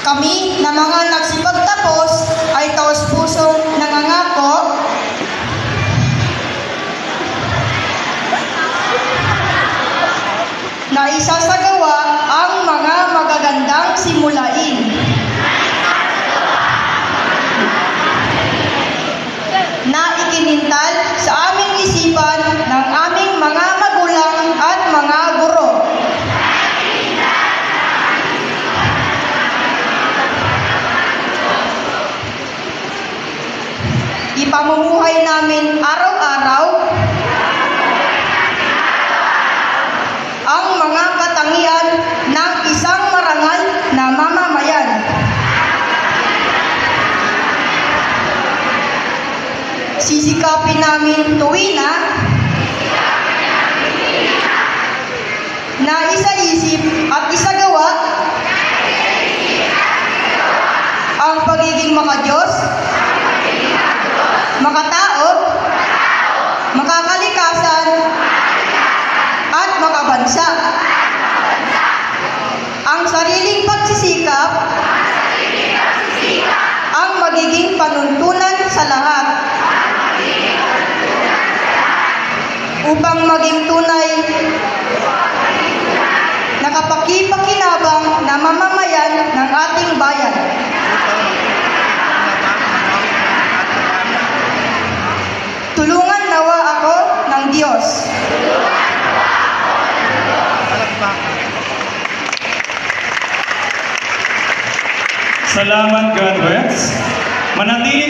Kami na mga nagsipagtapos ay taos-pusong nangangako na isasagawa ang mga magagandang simulain na ikinintal sa aming isipan ng aming mga magulang at mga guro. Ipamumuhay namin araw-araw ang mga katangian ng isang marangal na mamamayan. Sisikapin namin tuwina na isa-isip at isagawa ang pagiging makadiyos, makatao, makakalikasan, at makabansa. Ang sariling pagsisikap ang magiging panuntunan sa lahat upang maging tunay na kapaki-pakinabang na mamamayan ng ating bayan. Tulungan nawa ako ng Diyos. Salamat, graduates. Manatili